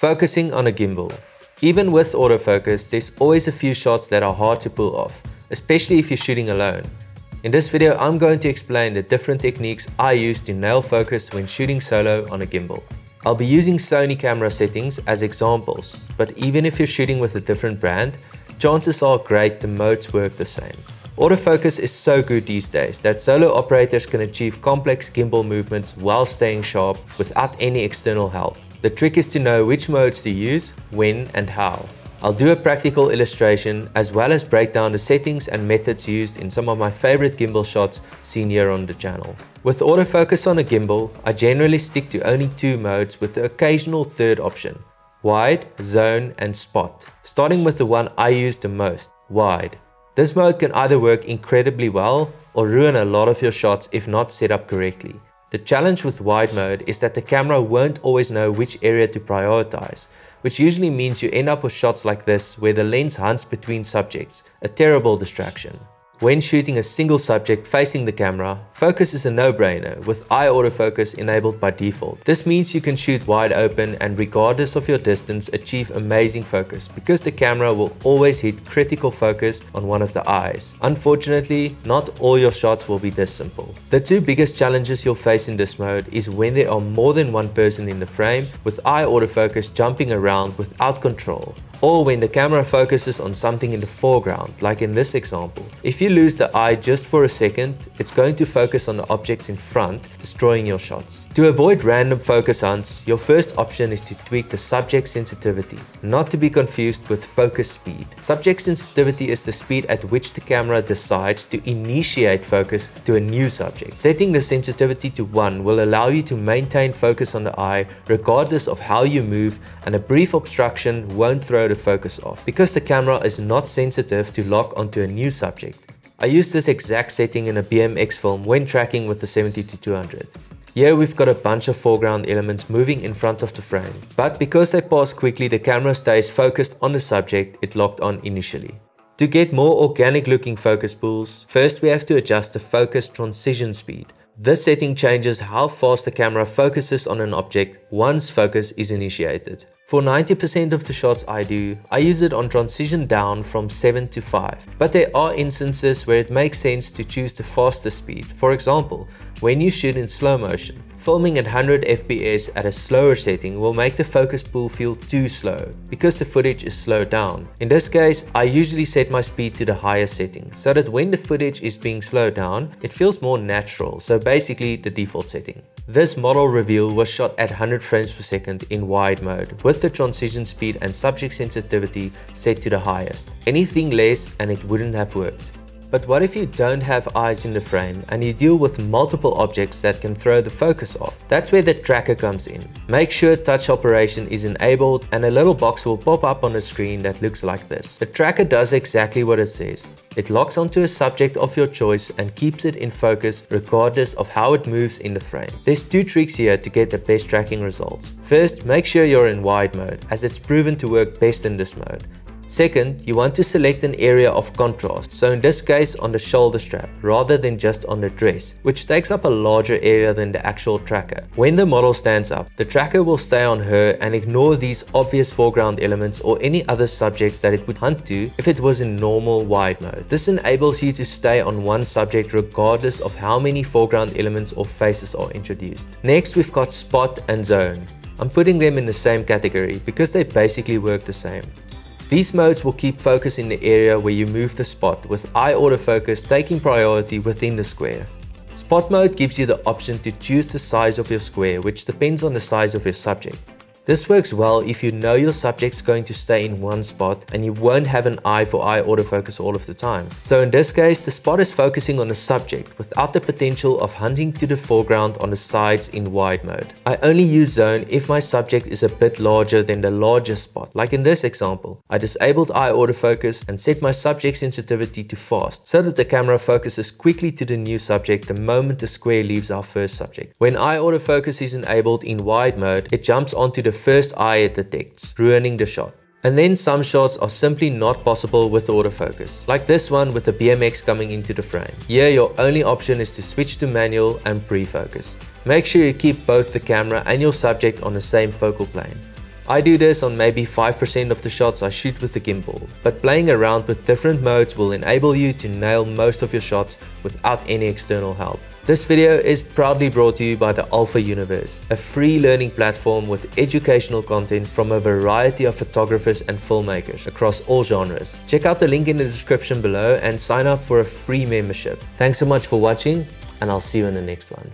Focusing on a gimbal. Even with autofocus, there's always a few shots that are hard to pull off, especially if you're shooting alone. In this video, I'm going to explain the different techniques I use to nail focus when shooting solo on a gimbal. I'll be using Sony camera settings as examples, but even if you're shooting with a different brand, chances are great the modes work the same. Autofocus is so good these days that solo operators can achieve complex gimbal movements while staying sharp without any external help. The trick is to know which modes to use, when and how. I'll do a practical illustration as well as break down the settings and methods used in some of my favorite gimbal shots seen here on the channel. With autofocus on a gimbal, I generally stick to only two modes with the occasional third option: wide, zone and spot. Starting with the one I use the most, wide. This mode can either work incredibly well or ruin a lot of your shots if not set up correctly. The challenge with wide mode is that the camera won't always know which area to prioritize, which usually means you end up with shots like this where the lens hunts between subjects, a terrible distraction. When shooting a single subject facing the camera, focus is a no-brainer with eye autofocus enabled by default. This means you can shoot wide open and regardless of your distance achieve amazing focus because the camera will always hit critical focus on one of the eyes. Unfortunately, not all your shots will be this simple. The two biggest challenges you'll face in this mode is when there are more than one person in the frame with eye autofocus jumping around without control, or when the camera focuses on something in the foreground, like in this example. If you lose the eye just for a second, it's going to focus on the objects in front, destroying your shots. To avoid random focus hunts, your first option is to tweak the subject sensitivity, not to be confused with focus speed. Subject sensitivity is the speed at which the camera decides to initiate focus to a new subject. Setting the sensitivity to 1 will allow you to maintain focus on the eye regardless of how you move, and a brief obstruction won't throw the focus off because the camera is not sensitive to lock onto a new subject. I use this exact setting in a BMX film when tracking with the 70-200. Here we've got a bunch of foreground elements moving in front of the frame, but because they pass quickly, the camera stays focused on the subject it locked on initially. To get more organic looking focus pulls, first we have to adjust the focus transition speed. This setting changes how fast the camera focuses on an object once focus is initiated. For 90% of the shots I do, I use it on transition down from 7 to 5. But there are instances where it makes sense to choose the faster speed. For example, when you shoot in slow motion, filming at 100 FPS at a slower setting will make the focus pull feel too slow because the footage is slowed down. In this case, I usually set my speed to the highest setting so that when the footage is being slowed down, it feels more natural, so basically the default setting. This model reveal was shot at 100 frames per second in wide mode with the transition speed and subject sensitivity set to the highest. Anything less and it wouldn't have worked. But what if you don't have eyes in the frame and you deal with multiple objects that can throw the focus off? That's where the tracker comes in. Make sure touch operation is enabled and a little box will pop up on the screen that looks like this. The tracker does exactly what it says. It locks onto a subject of your choice and keeps it in focus regardless of how it moves in the frame. There's two tricks here to get the best tracking results. First, make sure you're in wide mode as it's proven to work best in this mode. Second, you want to select an area of contrast, so in this case on the shoulder strap rather than just on the dress, which takes up a larger area than the actual tracker. When the model stands up, the tracker will stay on her and ignore these obvious foreground elements or any other subjects that it would hunt to if it was in normal wide mode. This enables you to stay on one subject regardless of how many foreground elements or faces are introduced. Next, we've got spot and zone. I'm putting them in the same category because they basically work the same. These modes will keep focus in the area where you move the spot, with eye autofocus taking priority within the square. Spot mode gives you the option to choose the size of your square, which depends on the size of your subject. This works well if you know your subject's going to stay in one spot and you won't have an eye for eye autofocus all of the time. So in this case, the spot is focusing on the subject without the potential of hunting to the foreground on the sides in wide mode. I only use zone if my subject is a bit larger than the largest spot, like in this example. I disabled eye autofocus and set my subject sensitivity to fast so that the camera focuses quickly to the new subject the moment the square leaves our first subject. When eye autofocus is enabled in wide mode, it jumps onto the first eye it detects, ruining the shot. And then some shots are simply not possible with autofocus, like this one with the BMX coming into the frame. Here your only option is to switch to manual and pre-focus. Make sure you keep both the camera and your subject on the same focal plane. I do this on maybe 5% of the shots I shoot with the gimbal, but playing around with different modes will enable you to nail most of your shots without any external help. This video is proudly brought to you by the Alpha Universe, a free learning platform with educational content from a variety of photographers and filmmakers across all genres. Check out the link in the description below and sign up for a free membership. Thanks so much for watching, and I'll see you in the next one.